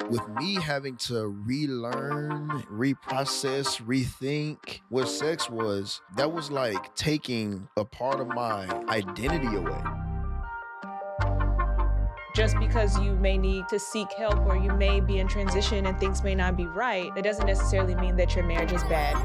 with me having to relearn, reprocess, rethink what sex was, that was like taking a part of my identity away. Just because you may need to seek help or you may be in transition and things may not be right, that doesn't necessarily mean that your marriage is bad.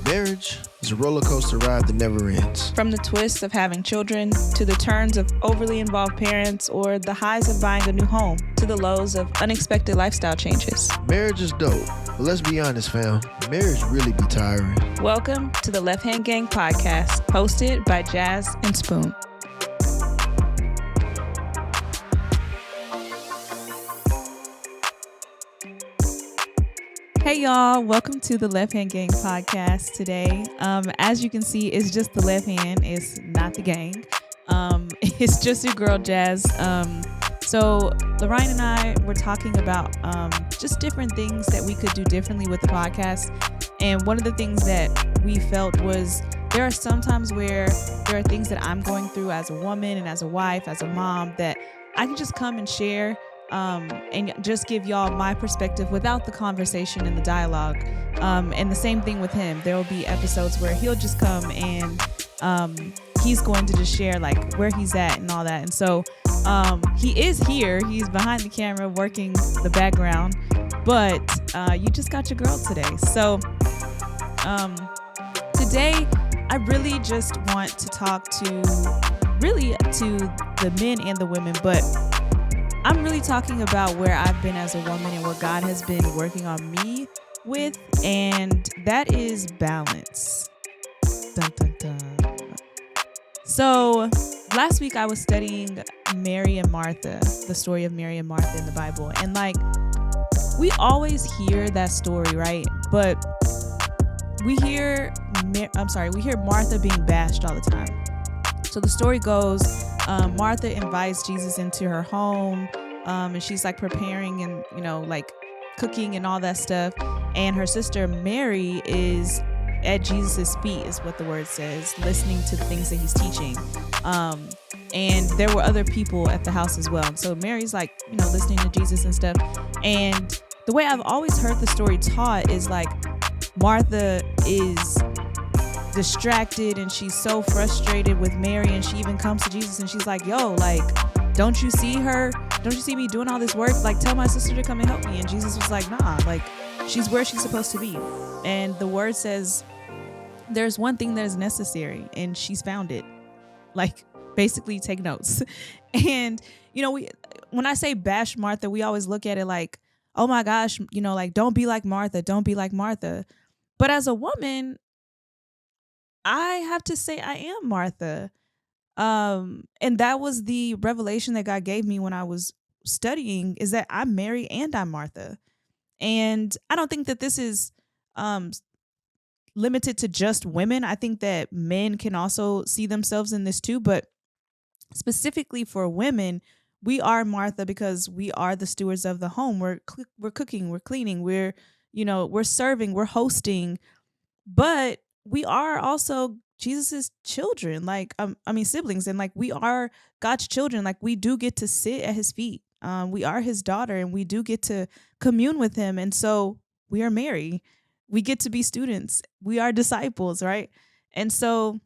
Marriage is a roller coaster ride that never ends. From the twists of having children, to the turns of overly involved parents, or the highs of buying a new home, to the lows of unexpected lifestyle changes. Marriage is dope, but let's be honest, fam. Marriage really be tiring. Welcome to the Left Hand Gang podcast, hosted by Jazz and Spoon. Hey y'all, welcome to the Left Hand Gang podcast today. As you can see, it's just the left hand, it's not the gang. It's just your girl Jazz. So Lorraine and I were talking about just different things that we could do differently with the podcast. And one of the things that we felt was there are some times where there are things that I'm going through as a woman and as a wife, as a mom, that I can just come and share and just give y'all my perspective without the conversation and the dialogue. And the same thing with him. There will be episodes where he'll just come and he's going to just share like where he's at and all that. And so he is here. He's behind the camera working the background, but you just got your girl today. So today I really just want to talk to the men and the women, but I'm really talking about where I've been as a woman and what God has been working on me with, and that is balance. Dun, dun, dun. So last week I was studying Mary and Martha, the story of Mary and Martha in the Bible. And like, we always hear that story, right? But we hear Martha being bashed all the time. So the story goes, Martha invites Jesus into her home, and she's like preparing and, like cooking and all that stuff. And her sister Mary is at Jesus's feet, is what the word says, listening to the things that he's teaching. And there were other people at the house as well. So Mary's like, listening to Jesus and stuff. And the way I've always heard the story taught is like Martha is distracted and she's so frustrated with Mary, and she even comes to Jesus and she's like, yo, like, don't you see her? Don't you see me doing all this work? Like, tell my sister to come and help me. And Jesus was like, nah, like, she's where she's supposed to be. And the word says there's one thing that is necessary, and she's found it. Like, basically take notes. And when I say bash Martha, we always look at it like, oh my gosh, like, don't be like Martha, don't be like Martha. But as a woman, I have to say I am Martha. And that was the revelation that God gave me when I was studying, is that I'm Mary and I'm Martha. And I don't think that this is limited to just women. I think that men can also see themselves in this too. But specifically for women, we are Martha because we are the stewards of the home. We're cooking, we're cleaning, we're serving, we're hosting. But we are also Jesus's children, like siblings, and like we are God's children. Like, we do get to sit at his feet. We are his daughter, and we do get to commune with him. And so we are Mary. We get to be students. We are disciples, right? And so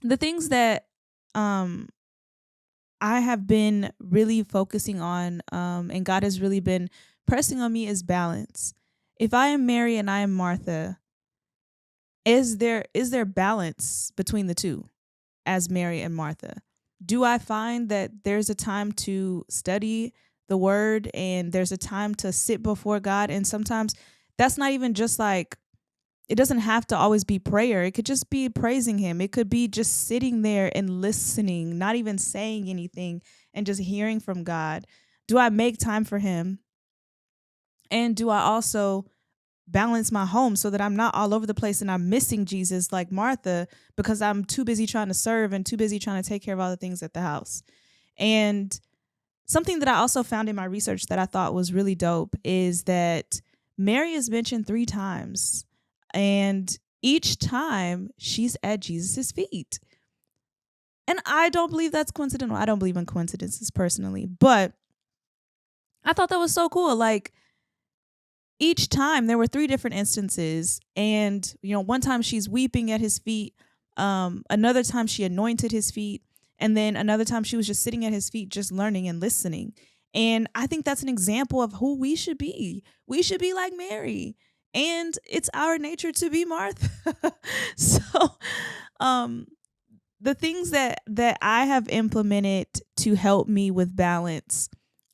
the things that I have been really focusing on, and God has really been pressing on me, is balance. If I am Mary and I am Martha, is there balance between the two as Mary and Martha? Do I find that there's a time to study the word and there's a time to sit before God? And sometimes that's not even just like, it doesn't have to always be prayer. It could just be praising him. It could be just sitting there and listening, not even saying anything, and just hearing from God. Do I make time for him? And do I also balance my home so that I'm not all over the place and I'm missing Jesus like Martha because I'm too busy trying to serve and too busy trying to take care of all the things at the house? And something that I also found in my research that I thought was really dope is that Mary is mentioned 3 times, and each time she's at Jesus's feet. And I don't believe that's coincidental. I don't believe in coincidences personally, but I thought that was so cool. Like, each time there were three different instances, and one time she's weeping at his feet, another time she anointed his feet, and then another time she was just sitting at his feet just learning and listening. And I think that's an example of who we should be. We should be like Mary, and it's our nature to be Martha. So um the things that I have implemented to help me with balance,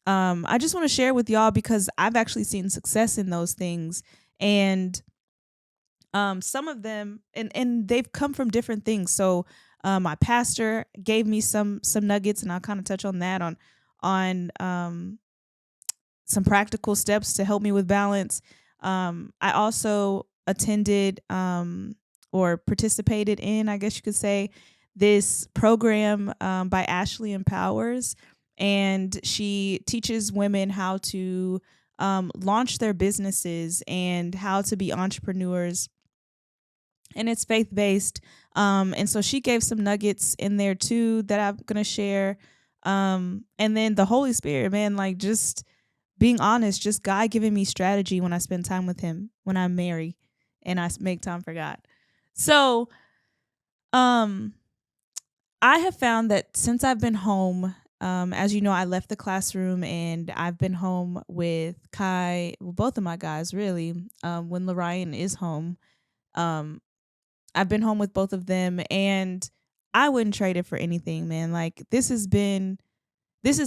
I just want to share with y'all because I've actually seen success in those things. And some of them, and they've come from different things. So my pastor gave me some nuggets, and I'll kind of touch on that on some practical steps to help me with balance. I also attended or participated in, I guess you could say, this program by Ashley Empowers, and she teaches women how to launch their businesses and how to be entrepreneurs. And it's faith based. And so she gave some nuggets in there too that I'm going to share. And then the Holy Spirit, man, like just being honest, just God giving me strategy when I spend time with Him, when I'm married and I make time for God. So, I have found that since I've been home, as you know, I left the classroom and I've been home with Kai, well, both of my guys, really, when Lorian is home. Um, I've been home with both of them, and I wouldn't trade it for anything, man. Like, this is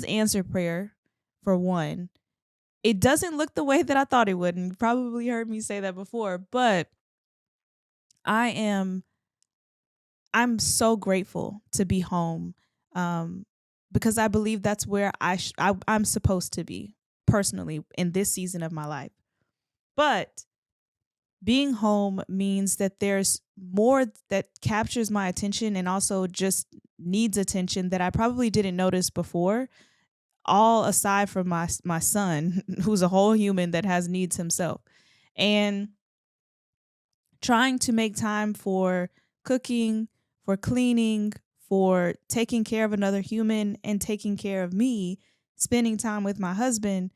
answer prayer, for one. It doesn't look the way that I thought it would, and you probably heard me say that before, but I am I'm so grateful to be home, um, because I believe that's where I'm supposed to be personally in this season of my life. But being home means that there's more that captures my attention and also just needs attention that I probably didn't notice before. All aside from my son, who's a whole human that has needs himself, and trying to make time for cooking, for cleaning, for taking care of another human and taking care of me, spending time with my husband,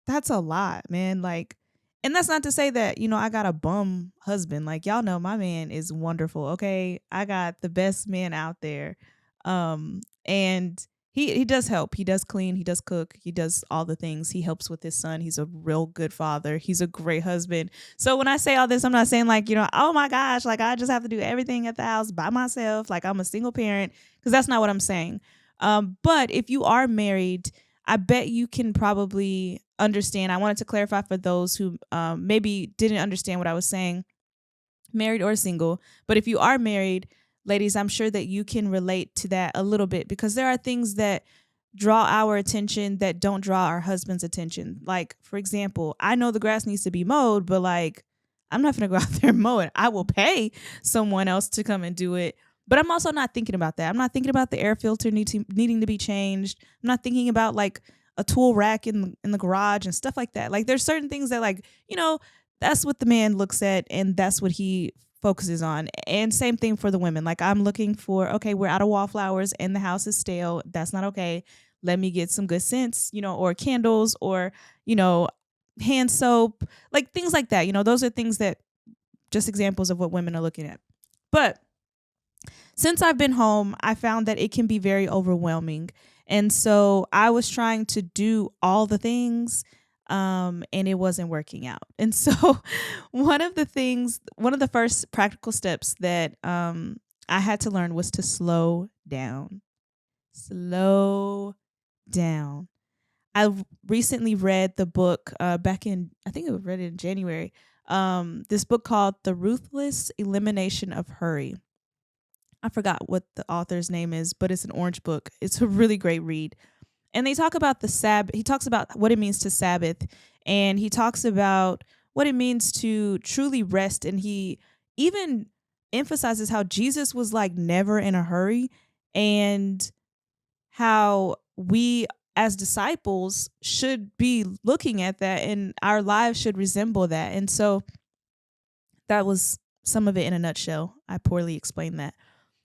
that's a lot, man. Like, and that's not to say that, I got a bum husband. Like, y'all know my man is wonderful. Okay. I got the best man out there. And he does help. He does clean, he does cook, he does all the things. He helps with his son. He's a real good father. He's a great husband. So when I say all this, I'm not saying like, oh my gosh, like I just have to do everything at the house by myself, like I'm a single parent, because that's not what I'm saying. But if you are married, I bet you can probably understand. I wanted to clarify for those who maybe didn't understand what I was saying, married or single. But if you are married, ladies, I'm sure that you can relate to that a little bit, because there are things that draw our attention that don't draw our husband's attention. Like, for example, I know the grass needs to be mowed, but like, I'm not going to go out there and mow it. I will pay someone else to come and do it. But I'm also not thinking about that. I'm not thinking about the air filter needing to be changed. I'm not thinking about like a tool rack in the garage and stuff like that. Like, there's certain things that, like, that's what the man looks at and that's what he focuses on. And same thing for the women. Like, I'm looking for, okay, we're out of wallflowers and the house is stale. That's not okay. Let me get some good scents, or candles, or, hand soap, like things like that. Those are things that, just examples of what women are looking at. But since I've been home, I found that it can be very overwhelming. And so I was trying to do all the things, and it wasn't working out. And so one of the first practical steps that I had to learn was to slow down. Slow down. I recently read the book back in, I think I read it in January, this book called The Ruthless Elimination of Hurry. I forgot what the author's name is, but it's an orange book. It's a really great read. And they talk about the Sabbath. He talks about what it means to Sabbath, and he talks about what it means to truly rest. And he even emphasizes how Jesus was like never in a hurry, and how we as disciples should be looking at that, and our lives should resemble that. And so that was some of it in a nutshell. I poorly explained that.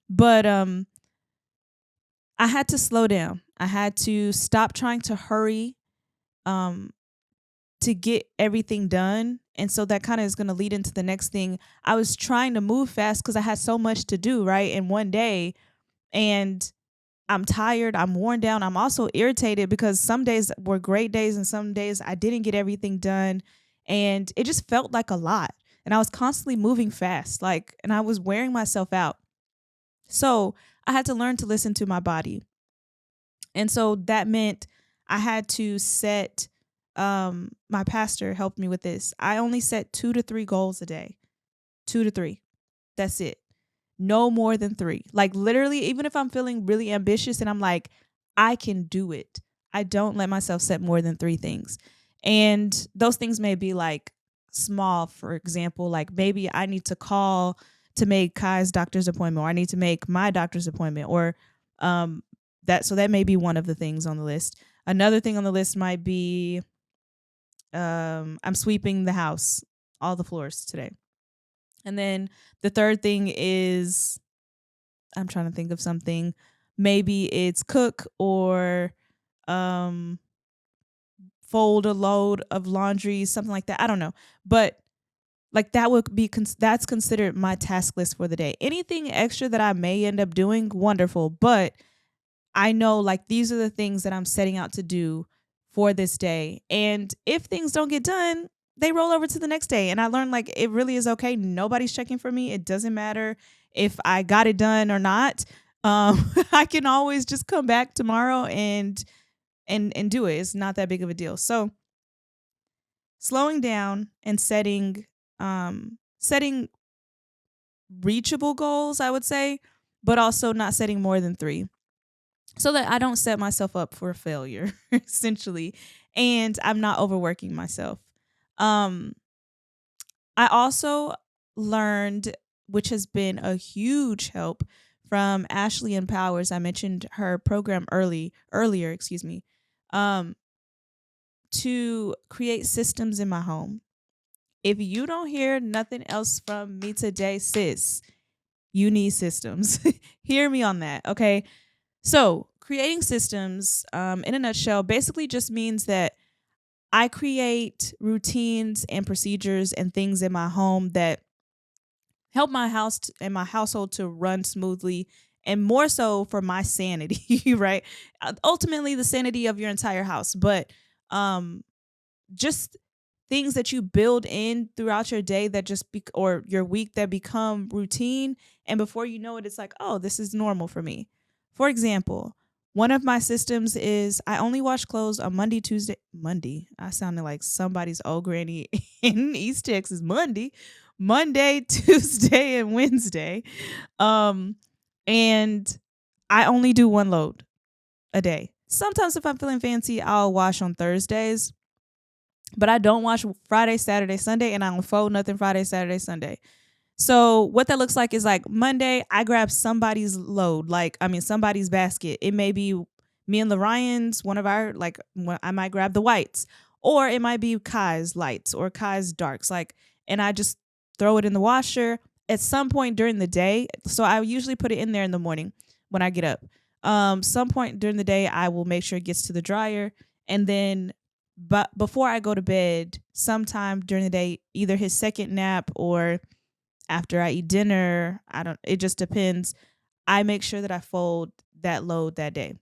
But I had to slow down. I had to stop trying to hurry um to get everything done. And so that kind of is going to lead into the next thing. I was trying to move fast cuz I had so much to do, right? In one day, and I'm tired, I'm worn down. I'm also irritated because some days were great days and some days I didn't get everything done, and it just felt like a lot. And I was constantly moving fast, like, and I was wearing myself out. So, I had to learn to listen to my body. And so that meant I had to set my pastor helped me with this. I only set 2 to 3 goals a day. 2 to 3. That's it. No more than 3. Like literally, even if I'm feeling really ambitious and I'm like, I can do it, I don't let myself set more than 3 things. And those things may be like small, for example, like maybe I need to call to make Kai's doctor's appointment, or I need to make my doctor's appointment, or um that may be one of the things on the list. Another thing on the list might be I'm sweeping the house, all the floors today. And then the third thing is I'm trying to think of something. Maybe it's cook or um fold a load of laundry, something like that. I don't know. But like that would be that's considered my task list for the day. Anything extra that I may end up doing, wonderful, but I know like these are the things that I'm setting out to do for this day. And if things don't get done, they roll over to the next day. And I learned like it really is okay. Nobody's checking for me. It doesn't matter if I got it done or not. I can always just come back tomorrow and do it. It's not that big of a deal. So slowing down and setting reachable goals, I would say, but also not setting more than 3, so that I don't set myself up for failure, essentially, and I'm not overworking myself. Um, I also learned, which has been a huge help, from Ashley and Powers. I mentioned her program earlier, excuse me, um, to create systems in my home. If you don't hear nothing else from me today, sis, you need systems. Hear me on that, okay? So, creating systems, in a nutshell, basically just means that I create routines and procedures and things in my home that help my house and my household to run smoothly, and more so for my sanity, right? Ultimately, the sanity of your entire house, but um, just things that you build in throughout your day that or your week that become routine, and before you know it, it's like, oh, this is normal for me. For example, one of my systems is I only wash clothes on Monday. I sounded like somebody's old granny in East Texas. Monday, Tuesday, and Wednesday. Um, and I only do one load a day. Sometimes if I'm feeling fancy, I'll wash on Thursdays, but I don't wash Friday, Saturday, Sunday, and I don't fold nothing Friday, Saturday, Sunday. So what that looks like is like Monday, I grab somebody's load, somebody's basket. It may be me and Lorion's, one of our, I might grab the whites, or it might be Kai's lights or Kai's darks, and I just throw it in the washer at some point during the day. So I usually put it in there in the morning when I get up. Some point during the day, I will make sure it gets to the dryer, and then but before I go to bed, sometime during the day, either his second nap or after I eat dinner, it just depends. I make sure that I fold that load that day.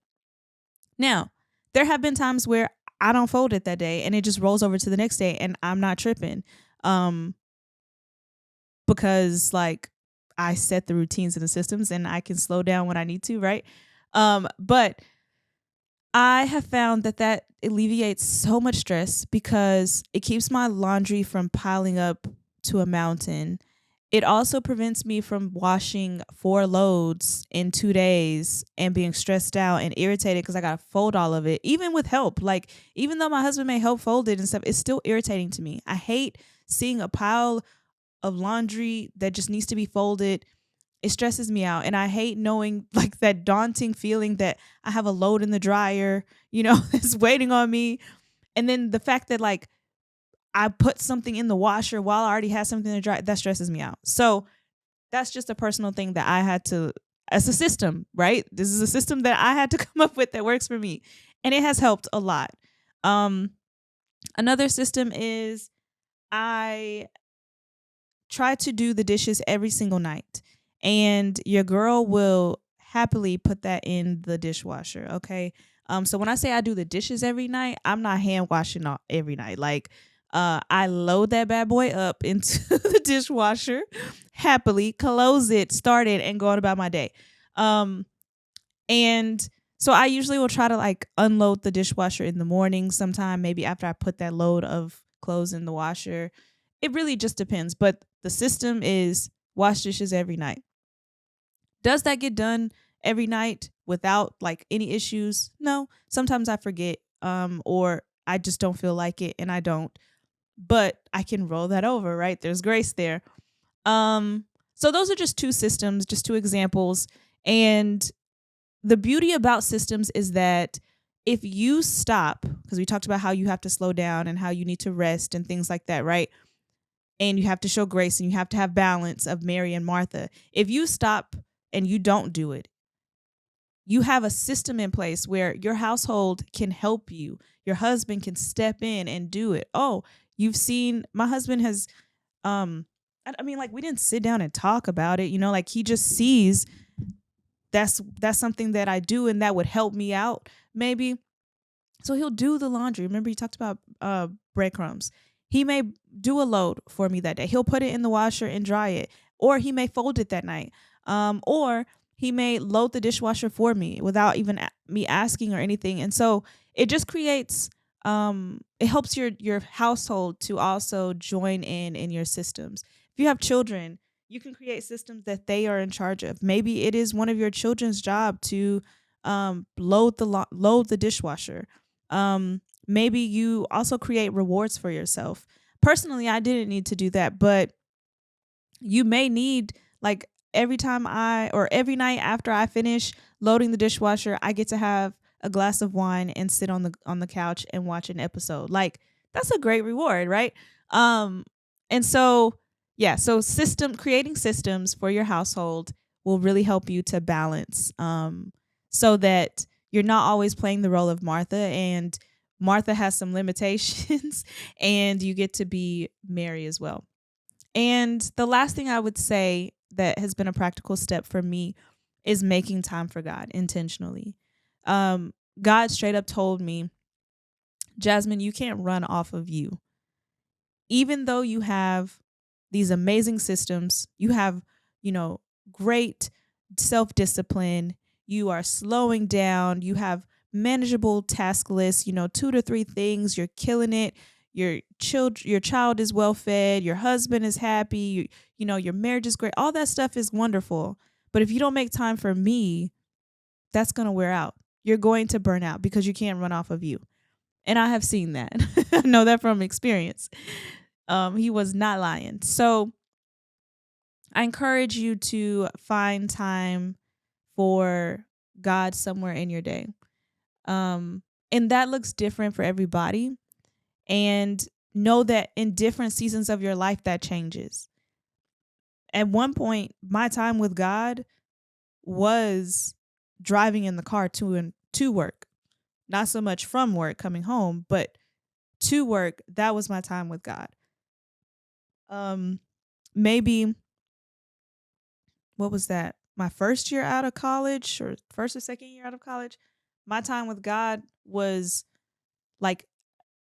Now, there have been times where I don't fold it that day and it just rolls over to the next day, and I'm not tripping. Because I set the routines and the systems and I can slow down when I need to, right? But I have found that alleviates so much stress because it keeps my laundry from piling up to a mountain. It also prevents me from washing 4 loads in 2 days and being stressed out and irritated because I got to fold all of it, even with help. Even though my husband may help fold it and stuff, it's still irritating to me. I hate seeing a pile of laundry that just needs to be folded. It stresses me out, and I hate knowing that daunting feeling that I have a load in the dryer, that's waiting on me. And then the fact that I put something in the washer while I already have something in the dryer, that stresses me out. So that's just a personal thing that I had to As a system, right? This is a system that I had to come up with that works for me, and it has helped a lot. Um, Another system is I try to do the dishes every single night, and your girl will happily put that in the dishwasher. Okay. So when I say I do the dishes every night, I'm not hand washing every night. Like, I load that bad boy up into the dishwasher, happily close it, start it, and go on about my day. Um, and so I usually will try to like unload the dishwasher in the morning sometime, maybe after I put that load of clothes in the washer. It really just depends. But the system is wash dishes every night. Does that get done every night without like any issues? No. Sometimes I forget, or I just don't feel like it and I don't. But I can roll that over, right? There's grace there. So those are just two systems, just two examples. And the beauty about systems is that if you stop, because we talked about how you have to slow down and how you need to rest and things like that, right? And you have to show grace and you have to have balance of Mary and Martha. If you stop and you don't do it, you have a system in place where your household can help you. Your husband can step in and do it. Oh, you've seen my husband has I mean, like, we didn't sit down and talk about it, like he just sees that's something that I do and that would help me out maybe. So he'll do the laundry. Remember he talked about breadcrumbs. He may do a load for me that day. He'll put it in the washer and dry it, or he may fold it that night. Or he may load the dishwasher for me without even me asking or anything. And so it just creates it helps your household to also join in your systems. If you have children, you can create systems that they are in charge of. Maybe it is one of your children's job to load the dishwasher. Maybe you also create rewards for yourself. Personally, I didn't need to do that, but you may need, like, every night after I finish loading the dishwasher, I get to have a glass of wine and sit on the couch and watch an episode. Like, that's a great reward, right? And so yeah, so creating systems for your household will really help you to balance, so that you're not always playing the role of Martha, and Martha has some limitations and you get to be Mary as well. And the last thing I would say that has been a practical step for me is making time for God intentionally. God straight up told me, Jasmine, you can't run off of you. Even though you have these amazing systems, you have, great self-discipline, you are slowing down, you have manageable task lists, 2 to 3 things, you're killing it. Your child is well fed, your husband is happy, your marriage is great. All that stuff is wonderful. But if you don't make time for me, that's going to wear out. You're going to burn out because you can't run off of you. And I have seen that. I know that from experience. He was not lying. So I encourage you to find time for God somewhere in your day. And that looks different for everybody. And know that in different seasons of your life, that changes. At one point, my time with God was driving in the car to work. Not so much from work coming home, but to work. That was my time with God. Maybe, what was that? My first year out of college, or first or second year out of college, my time with God was like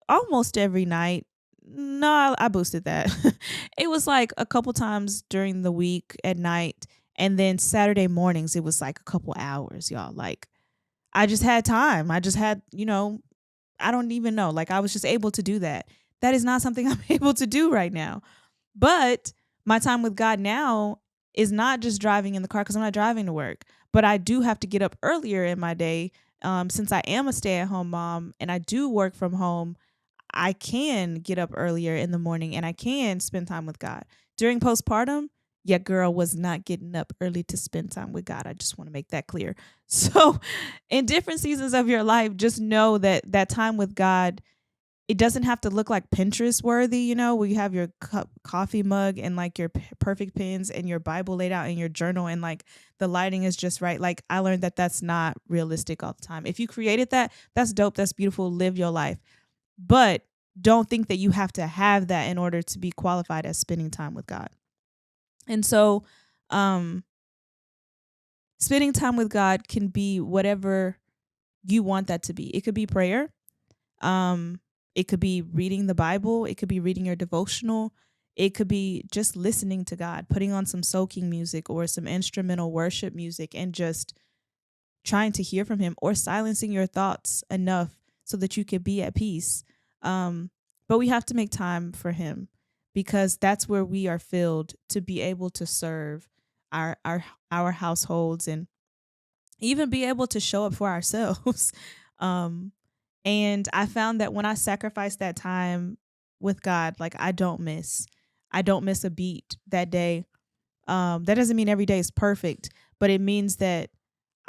almost every night. No, I boosted that. It was like a couple times during the week at night. And then Saturday mornings, it was like a couple hours, y'all. Like, I just had time. I just had, I don't even know. Like, I was just able to do that. That is not something I'm able to do right now. But my time with God now is not just driving in the car, because I'm not driving to work. But I do have to get up earlier in my day. Since I am a stay-at-home mom and I do work from home, I can get up earlier in the morning and I can spend time with God. During postpartum, your girl was not getting up early to spend time with God. I just want to make that clear. So in different seasons of your life, just know that that time with God it doesn't have to look like Pinterest worthy, where you have your coffee mug and like your perfect pens and your Bible laid out in your journal and like the lighting is just right. Like I learned that that's not realistic all the time. If you created that, that's dope. That's beautiful. Live your life. But don't think that you have to have that in order to be qualified as spending time with God. And so, spending time with God can be whatever you want that to be. It could be prayer. It could be reading the Bible. It could be reading your devotional. It could be just listening to God, putting on some soaking music or some instrumental worship music and just trying to hear from him, or silencing your thoughts enough so that you could be at peace. But we have to make time for him, because that's where we are filled to be able to serve our households and even be able to show up for ourselves. And I found that when I sacrifice that time with God, like I don't miss a beat that day. That doesn't mean every day is perfect, but it means that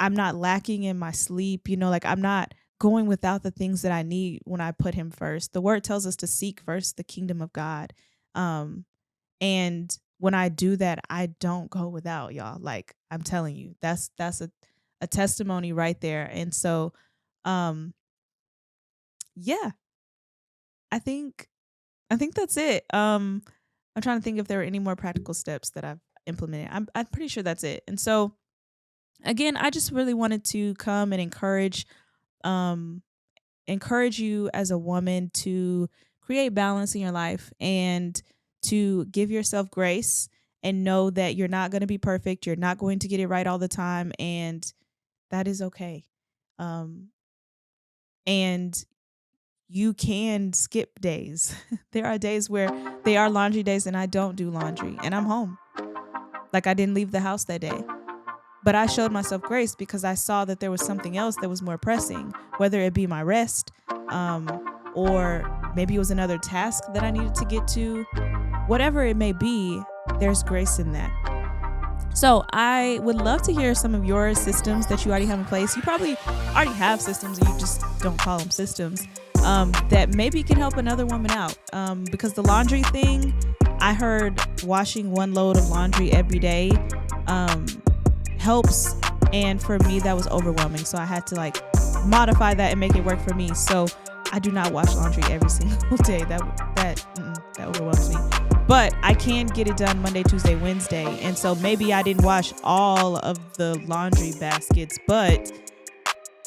I'm not lacking in my sleep. Like I'm not going without the things that I need when I put him first. The word tells us to seek first the kingdom of God. And when I do that, I don't go without, y'all. Like I'm telling you, that's a testimony right there. And so, yeah, I think that's it. I'm trying to think if there were any more practical steps that I've implemented. I'm pretty sure that's it. And so again, I just really wanted to come and encourage you as a woman to create balance in your life and to give yourself grace and know that you're not going to be perfect. You're not going to get it right all the time. And that is okay. And you can skip days. There are days where they are laundry days and I don't do laundry and I'm home. Like I didn't leave the house that day. But I showed myself grace because I saw that there was something else that was more pressing, whether it be my rest, or maybe it was another task that I needed to get to. Whatever it may be, there's grace in that. So I would love to hear some of your systems that you already have in place. You probably already have systems and you just don't call them systems, that maybe can help another woman out. Because the laundry thing, I heard washing one load of laundry every day helps. And for me, that was overwhelming. So I had to like modify that and make it work for me. So I do not wash laundry every single day. That overwhelms me. But I can get it done Monday, Tuesday, Wednesday. And so maybe I didn't wash all of the laundry baskets, but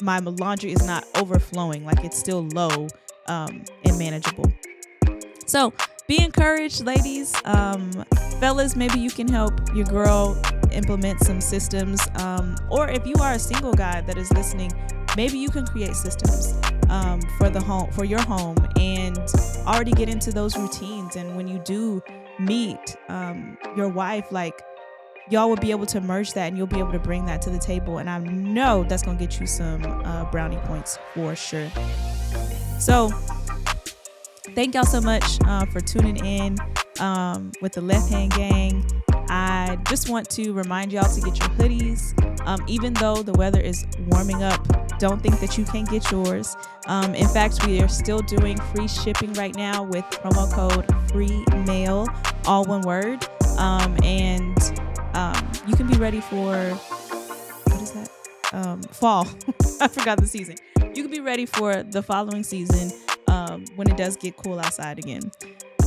my laundry is not overflowing. Like it's still low and manageable. So be encouraged, ladies. Fellas, maybe you can help your girl implement some systems. Or if you are a single guy that is listening, maybe you can create systems for your home and already get into those routines. And when you do meet your wife, like y'all will be able to merge that and you'll be able to bring that to the table. And I know that's going to get you some brownie points for sure. So thank y'all so much for tuning in with the Left Hand Gang. I just want to remind y'all to get your hoodies. Even though the weather is warming up, don't think that you can't get yours. In fact, we are still doing free shipping right now with promo code FREEMAIL, all one word. And you can be ready for, what is that? Fall. I forgot the season. You can be ready for the following season when it does get cool outside again.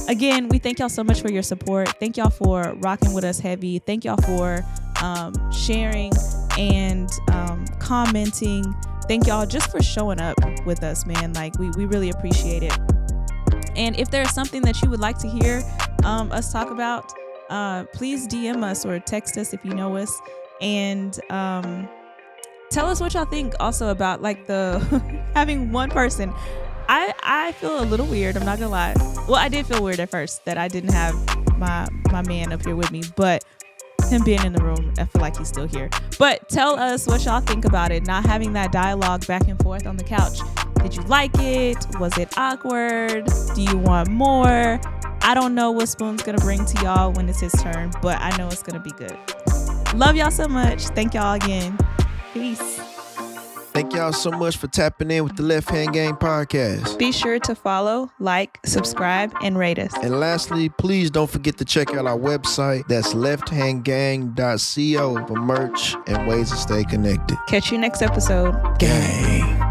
Again, we thank y'all so much for your support. Thank y'all for rocking with us heavy. Thank y'all for sharing and commenting. Thank y'all just for showing up with us, man. Like we really appreciate it. And if there's something that you would like to hear us talk about, please DM us or text us if you know us. And tell us what y'all think also about like the having one person. I feel a little weird. I'm not gonna lie. Well, I did feel weird at first that I didn't have my man up here with me, but him being in the room, I feel like he's still here. But tell us what y'all think about it, not having that dialogue back and forth on the couch. Did you like it? Was it awkward? Do you want more? I don't know what Spoon's gonna bring to y'all when it's his turn, but I know it's gonna be good. Love y'all so much. Thank y'all again. Peace. Thank y'all so much for tapping in with the Left Hand Gang podcast. Be sure to follow, like, subscribe, and rate us. And lastly, please don't forget to check out our website. That's lefthandgang.co for merch and ways to stay connected. Catch you next episode. Gang.